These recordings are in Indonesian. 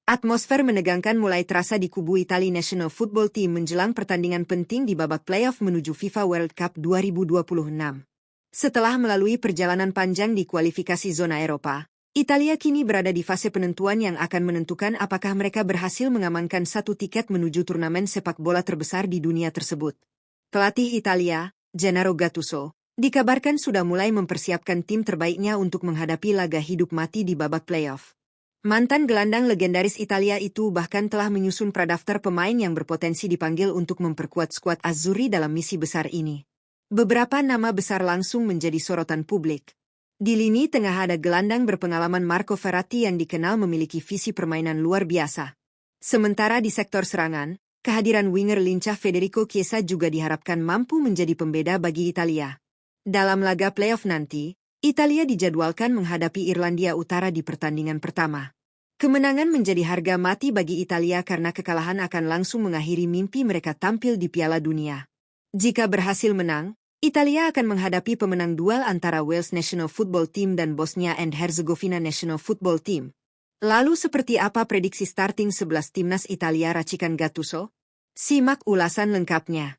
Atmosfer menegangkan mulai terasa di kubu Italia National Football Team menjelang pertandingan penting di babak playoff menuju FIFA World Cup 2026. Setelah melalui perjalanan panjang di kualifikasi zona Eropa, Italia kini berada di fase penentuan yang akan menentukan apakah mereka berhasil mengamankan satu tiket menuju turnamen sepak bola terbesar di dunia tersebut. Pelatih Italia, Gennaro Gattuso, dikabarkan sudah mulai mempersiapkan tim terbaiknya untuk menghadapi laga hidup mati di babak playoff. Mantan gelandang legendaris Italia itu bahkan telah menyusun pradaftar pemain yang berpotensi dipanggil untuk memperkuat skuad Azzurri dalam misi besar ini. Beberapa nama besar langsung menjadi sorotan publik. Di lini tengah ada gelandang berpengalaman Marco Verratti yang dikenal memiliki visi permainan luar biasa. Sementara di sektor serangan, kehadiran winger lincah Federico Chiesa juga diharapkan mampu menjadi pembeda bagi Italia. Dalam laga playoff nanti, Italia dijadwalkan menghadapi Irlandia Utara di pertandingan pertama. Kemenangan menjadi harga mati bagi Italia karena kekalahan akan langsung mengakhiri mimpi mereka tampil di Piala Dunia. Jika berhasil menang, Italia akan menghadapi pemenang duel antara Wales National Football Team dan Bosnia and Herzegovina National Football Team. Lalu seperti apa prediksi starting 11 timnas Italia racikan Gattuso? Simak ulasan lengkapnya.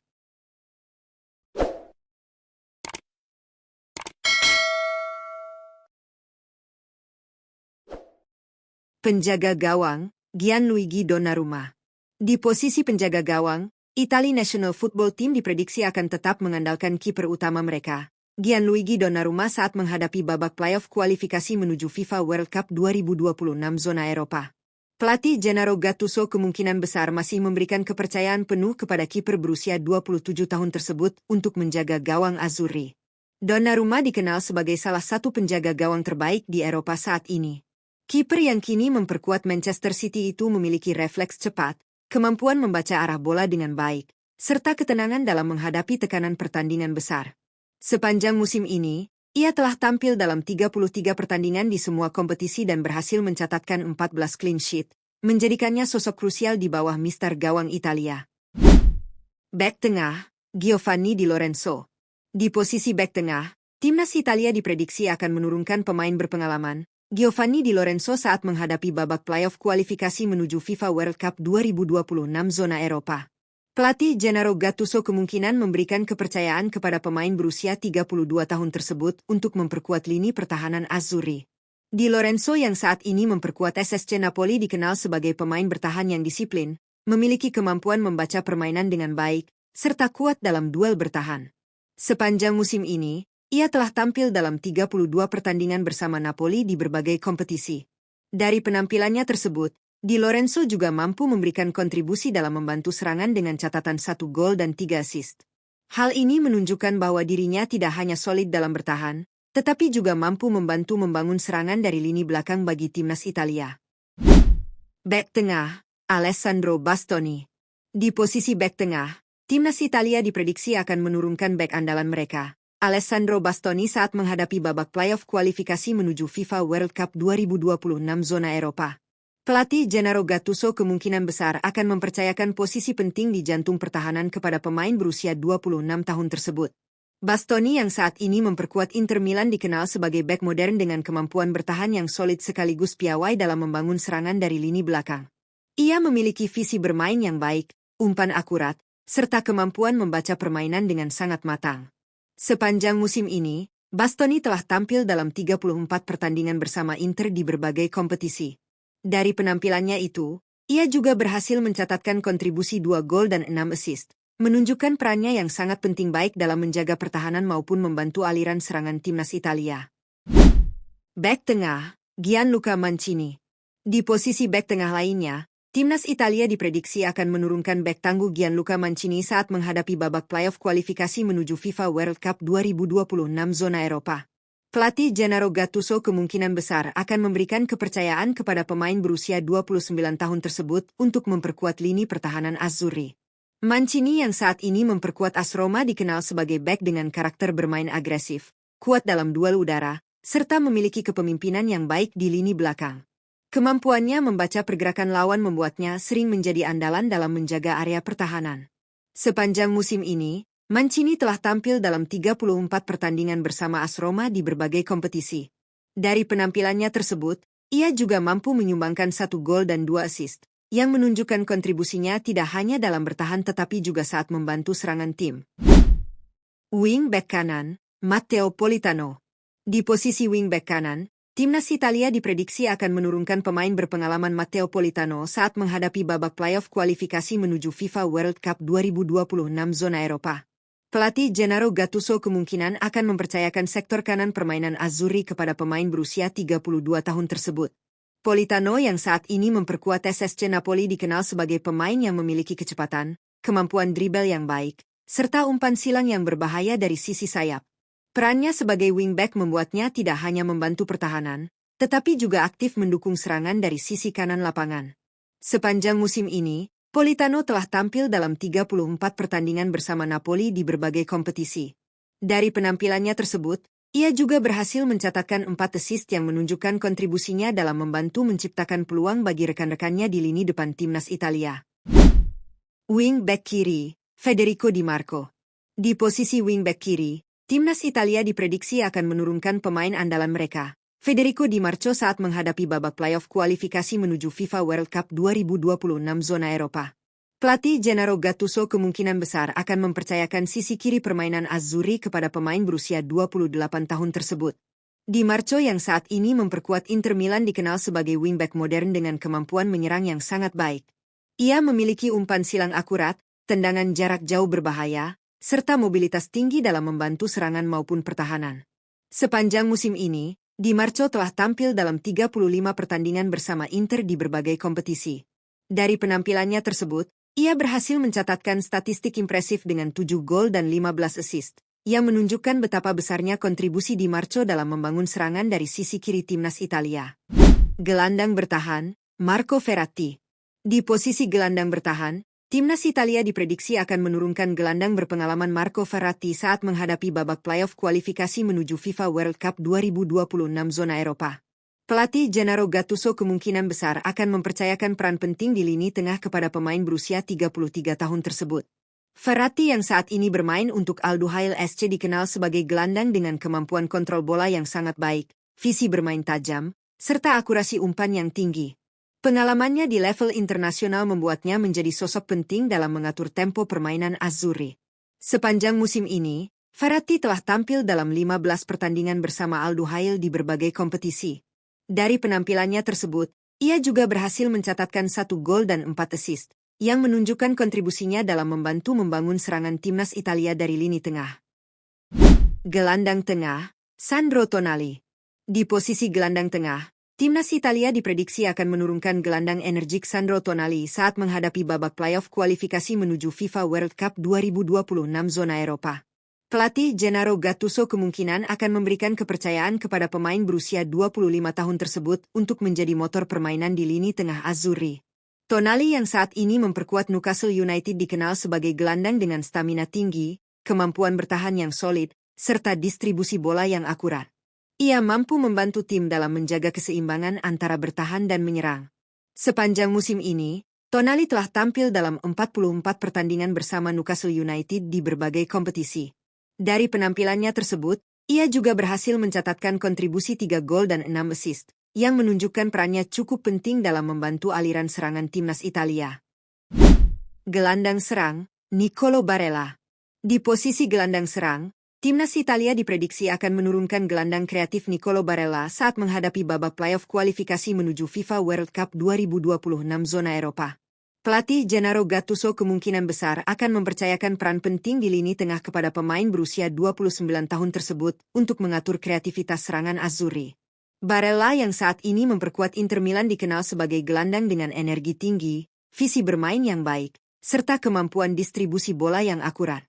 Penjaga gawang, Gianluigi Donnarumma. Di posisi penjaga gawang, Italia National Football Team diprediksi akan tetap mengandalkan kiper utama mereka, Gianluigi Donnarumma saat menghadapi babak playoff kualifikasi menuju FIFA World Cup 2026 zona Eropa. Pelatih Gennaro Gattuso kemungkinan besar masih memberikan kepercayaan penuh kepada kiper berusia 27 tahun tersebut untuk menjaga gawang Azzurri. Donnarumma dikenal sebagai salah satu penjaga gawang terbaik di Eropa saat ini. Kiper yang kini memperkuat Manchester City itu memiliki refleks cepat, kemampuan membaca arah bola dengan baik, serta ketenangan dalam menghadapi tekanan pertandingan besar. Sepanjang musim ini, ia telah tampil dalam 33 pertandingan di semua kompetisi dan berhasil mencatatkan 14 clean sheet, menjadikannya sosok krusial di bawah mister gawang Italia. Bek tengah, Giovanni Di Lorenzo. Di posisi bek tengah, timnas Italia diprediksi akan menurunkan pemain berpengalaman, Giovanni Di Lorenzo saat menghadapi babak playoff kualifikasi menuju FIFA World Cup 2026 zona Eropa. Pelatih Gennaro Gattuso kemungkinan memberikan kepercayaan kepada pemain berusia 32 tahun tersebut untuk memperkuat lini pertahanan Azzurri. Di Lorenzo yang saat ini memperkuat SSC Napoli dikenal sebagai pemain bertahan yang disiplin, memiliki kemampuan membaca permainan dengan baik, serta kuat dalam duel bertahan. Sepanjang musim ini, ia telah tampil dalam 32 pertandingan bersama Napoli di berbagai kompetisi. Dari penampilannya tersebut, Di Lorenzo juga mampu memberikan kontribusi dalam membantu serangan dengan catatan 1 gol dan 3 assist. Hal ini menunjukkan bahwa dirinya tidak hanya solid dalam bertahan, tetapi juga mampu membantu membangun serangan dari lini belakang bagi timnas Italia. Bek tengah, Alessandro Bastoni. Di posisi bek tengah, timnas Italia diprediksi akan menurunkan bek andalan mereka, Alessandro Bastoni saat menghadapi babak playoff kualifikasi menuju FIFA World Cup 2026 zona Eropa. Pelatih Gennaro Gattuso kemungkinan besar akan mempercayakan posisi penting di jantung pertahanan kepada pemain berusia 26 tahun tersebut. Bastoni yang saat ini memperkuat Inter Milan dikenal sebagai bek modern dengan kemampuan bertahan yang solid sekaligus piawai dalam membangun serangan dari lini belakang. Ia memiliki visi bermain yang baik, umpan akurat, serta kemampuan membaca permainan dengan sangat matang. Sepanjang musim ini, Bastoni telah tampil dalam 34 pertandingan bersama Inter di berbagai kompetisi. Dari penampilannya itu, ia juga berhasil mencatatkan kontribusi 2 gol dan 6 assist, menunjukkan perannya yang sangat penting baik dalam menjaga pertahanan maupun membantu aliran serangan timnas Italia. Bek tengah, Gianluca Mancini. Di posisi bek tengah lainnya, timnas Italia diprediksi akan menurunkan bek tangguh Gianluca Mancini saat menghadapi babak playoff kualifikasi menuju FIFA World Cup 2026 zona Eropa. Pelatih Gennaro Gattuso kemungkinan besar akan memberikan kepercayaan kepada pemain berusia 29 tahun tersebut untuk memperkuat lini pertahanan Azzurri. Mancini yang saat ini memperkuat AS Roma dikenal sebagai bek dengan karakter bermain agresif, kuat dalam duel udara, serta memiliki kepemimpinan yang baik di lini belakang. Kemampuannya membaca pergerakan lawan membuatnya sering menjadi andalan dalam menjaga area pertahanan. Sepanjang musim ini, Mancini telah tampil dalam 34 pertandingan bersama AS Roma di berbagai kompetisi. Dari penampilannya tersebut, Ia juga mampu menyumbangkan 1 gol dan 2 assist, yang menunjukkan kontribusinya tidak hanya dalam bertahan tetapi juga saat membantu serangan tim. Wingback kanan, Matteo Politano. Di posisi wingback kanan, Timnas Italia diprediksi akan menurunkan pemain berpengalaman Matteo Politano saat menghadapi babak playoff kualifikasi menuju FIFA World Cup 2026 zona Eropa. Pelatih Gennaro Gattuso kemungkinan akan mempercayakan sektor kanan permainan Azzurri kepada pemain berusia 32 tahun tersebut. Politano yang saat ini memperkuat SSC Napoli dikenal sebagai pemain yang memiliki kecepatan, kemampuan dribble yang baik, serta umpan silang yang berbahaya dari sisi sayap. Perannya sebagai wingback membuatnya tidak hanya membantu pertahanan, tetapi juga aktif mendukung serangan dari sisi kanan lapangan. Sepanjang musim ini, Politano telah tampil dalam 34 pertandingan bersama Napoli di berbagai kompetisi. Dari penampilannya tersebut, ia juga berhasil mencatatkan 4 assist yang menunjukkan kontribusinya dalam membantu menciptakan peluang bagi rekan-rekannya di lini depan Timnas Italia. Wingback kiri, Federico Di Marco. Di posisi wingback kiri, Timnas Italia diprediksi akan menurunkan pemain andalan mereka, Federico Di Marco saat menghadapi babak playoff kualifikasi menuju FIFA World Cup 2026 zona Eropa. Pelatih Gennaro Gattuso kemungkinan besar akan mempercayakan sisi kiri permainan Azzurri kepada pemain berusia 28 tahun tersebut. Di Marco yang saat ini memperkuat Inter Milan dikenal sebagai wingback modern dengan kemampuan menyerang yang sangat baik. Ia memiliki umpan silang akurat, tendangan jarak jauh berbahaya, serta mobilitas tinggi dalam membantu serangan maupun pertahanan. Sepanjang musim ini, Di Marco telah tampil dalam 35 pertandingan bersama Inter di berbagai kompetisi. Dari penampilannya tersebut, ia berhasil mencatatkan statistik impresif dengan 7 gol dan 15 assist, yang menunjukkan betapa besarnya kontribusi Di Marco dalam membangun serangan dari sisi kiri Timnas Italia. Gelandang bertahan, Marco Verratti. Di posisi gelandang bertahan, Timnas Italia diprediksi akan menurunkan gelandang berpengalaman Marco Verratti saat menghadapi babak playoff kualifikasi menuju FIFA World Cup 2026 zona Eropa. Pelatih Gennaro Gattuso kemungkinan besar akan mempercayakan peran penting di lini tengah kepada pemain berusia 33 tahun tersebut. Verratti yang saat ini bermain untuk Al Duhail SC dikenal sebagai gelandang dengan kemampuan kontrol bola yang sangat baik, visi bermain tajam, serta akurasi umpan yang tinggi. Pengalamannya di level internasional membuatnya menjadi sosok penting dalam mengatur tempo permainan Azzurri. Sepanjang musim ini, Verratti telah tampil dalam 15 pertandingan bersama Al Duhail di berbagai kompetisi. Dari penampilannya tersebut, ia juga berhasil mencatatkan 1 gol dan 4 assist, yang menunjukkan kontribusinya dalam membantu membangun serangan Timnas Italia dari lini tengah. Gelandang tengah, Sandro Tonali. Di posisi gelandang tengah, Timnas Italia diprediksi akan menurunkan gelandang energik Sandro Tonali saat menghadapi babak playoff kualifikasi menuju FIFA World Cup 2026 zona Eropa. Pelatih Gennaro Gattuso kemungkinan akan memberikan kepercayaan kepada pemain berusia 25 tahun tersebut untuk menjadi motor permainan di lini tengah Azzurri. Tonali yang saat ini memperkuat Newcastle United dikenal sebagai gelandang dengan stamina tinggi, kemampuan bertahan yang solid, serta distribusi bola yang akurat. Ia mampu membantu tim dalam menjaga keseimbangan antara bertahan dan menyerang. Sepanjang musim ini, Tonali telah tampil dalam 44 pertandingan bersama Newcastle United di berbagai kompetisi. Dari penampilannya tersebut, ia juga berhasil mencatatkan kontribusi 3 gol dan 6 assist, yang menunjukkan perannya cukup penting dalam membantu aliran serangan Timnas Italia. Gelandang serang, Nicolo Barella. Di posisi gelandang serang, Timnas Italia diprediksi akan menurunkan gelandang kreatif Nicolo Barella saat menghadapi babak playoff kualifikasi menuju FIFA World Cup 2026 zona Eropa. Pelatih Gennaro Gattuso kemungkinan besar akan mempercayakan peran penting di lini tengah kepada pemain berusia 29 tahun tersebut untuk mengatur kreativitas serangan Azzurri. Barella yang saat ini memperkuat Inter Milan dikenal sebagai gelandang dengan energi tinggi, visi bermain yang baik, serta kemampuan distribusi bola yang akurat.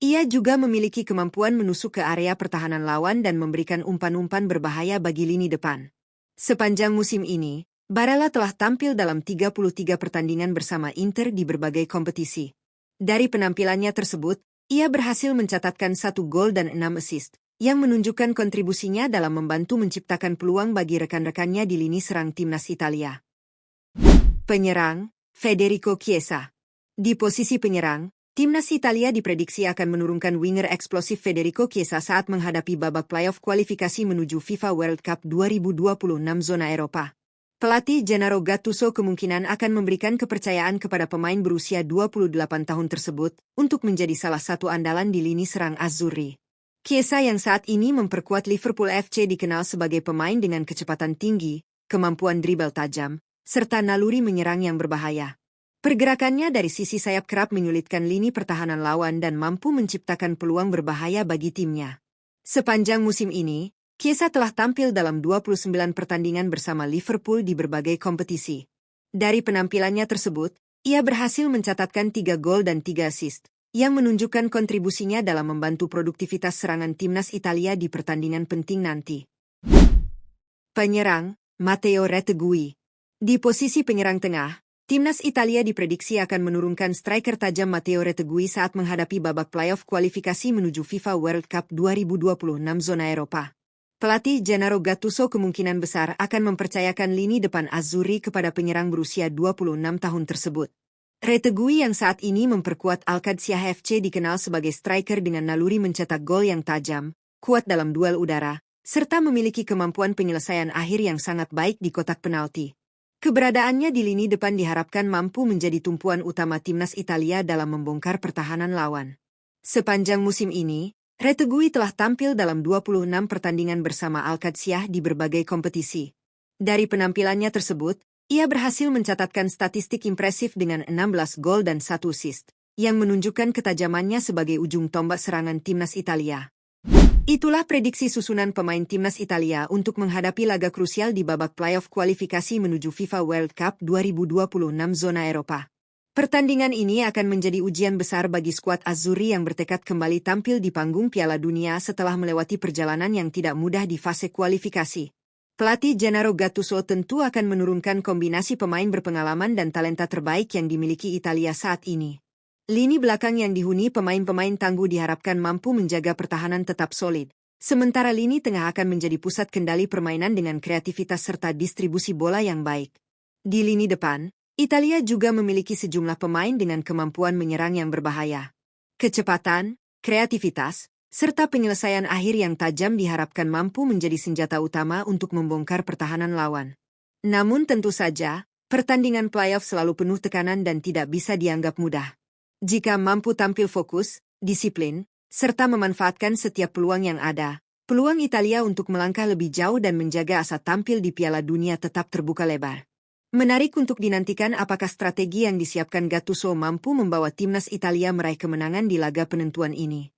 Ia juga memiliki kemampuan menusuk ke area pertahanan lawan dan memberikan umpan-umpan berbahaya bagi lini depan. Sepanjang musim ini, Barella telah tampil dalam 33 pertandingan bersama Inter di berbagai kompetisi. Dari penampilannya tersebut, ia berhasil mencatatkan 1 gol dan 6 assist, yang menunjukkan kontribusinya dalam membantu menciptakan peluang bagi rekan-rekannya di lini serang Timnas Italia. Penyerang, Federico Chiesa. Di posisi penyerang, Timnas Italia diprediksi akan menurunkan winger eksplosif Federico Chiesa saat menghadapi babak playoff kualifikasi menuju FIFA World Cup 2026 zona Eropa. Pelatih Gennaro Gattuso kemungkinan akan memberikan kepercayaan kepada pemain berusia 28 tahun tersebut untuk menjadi salah satu andalan di lini serang Azzurri. Chiesa yang saat ini memperkuat Liverpool FC dikenal sebagai pemain dengan kecepatan tinggi, kemampuan dribble tajam, serta naluri menyerang yang berbahaya. Pergerakannya dari sisi sayap kerap menyulitkan lini pertahanan lawan dan mampu menciptakan peluang berbahaya bagi timnya. Sepanjang musim ini, Chiesa telah tampil dalam 29 pertandingan bersama Liverpool di berbagai kompetisi. Dari penampilannya tersebut, ia berhasil mencatatkan 3 gol dan 3 assist, yang menunjukkan kontribusinya dalam membantu produktivitas serangan timnas Italia di pertandingan penting nanti. Penyerang, Matteo Retegui. Di posisi penyerang tengah, timnas Italia diprediksi akan menurunkan striker tajam Matteo Retegui saat menghadapi babak playoff kualifikasi menuju FIFA World Cup 2026 zona Eropa. Pelatih Gennaro Gattuso kemungkinan besar akan mempercayakan lini depan Azzurri kepada penyerang berusia 26 tahun tersebut. Retegui yang saat ini memperkuat Al-Qadsiah FC dikenal sebagai striker dengan naluri mencetak gol yang tajam, kuat dalam duel udara, serta memiliki kemampuan penyelesaian akhir yang sangat baik di kotak penalti. Keberadaannya di lini depan diharapkan mampu menjadi tumpuan utama timnas Italia dalam membongkar pertahanan lawan. Sepanjang musim ini, Retegui telah tampil dalam 26 pertandingan bersama Al-Qadsiah di berbagai kompetisi. Dari penampilannya tersebut, ia berhasil mencatatkan statistik impresif dengan 16 gol dan 1 assist, yang menunjukkan ketajamannya sebagai ujung tombak serangan timnas Italia. Itulah prediksi susunan pemain timnas Italia untuk menghadapi laga krusial di babak playoff kualifikasi menuju FIFA World Cup 2026 zona Eropa. Pertandingan ini akan menjadi ujian besar bagi skuad Azzurri yang bertekad kembali tampil di panggung Piala Dunia setelah melewati perjalanan yang tidak mudah di fase kualifikasi. Pelatih Gennaro Gattuso tentu akan menurunkan kombinasi pemain berpengalaman dan talenta terbaik yang dimiliki Italia saat ini. Lini belakang yang dihuni pemain-pemain tangguh diharapkan mampu menjaga pertahanan tetap solid, sementara lini tengah akan menjadi pusat kendali permainan dengan kreativitas serta distribusi bola yang baik. Di lini depan, Italia juga memiliki sejumlah pemain dengan kemampuan menyerang yang berbahaya. Kecepatan, kreativitas, serta penyelesaian akhir yang tajam diharapkan mampu menjadi senjata utama untuk membongkar pertahanan lawan. Namun tentu saja, pertandingan playoff selalu penuh tekanan dan tidak bisa dianggap mudah. Jika mampu tampil fokus, disiplin, serta memanfaatkan setiap peluang yang ada, peluang Italia untuk melangkah lebih jauh dan menjaga asa tampil di Piala Dunia tetap terbuka lebar. Menarik untuk dinantikan apakah strategi yang disiapkan Gattuso mampu membawa timnas Italia meraih kemenangan di laga penentuan ini.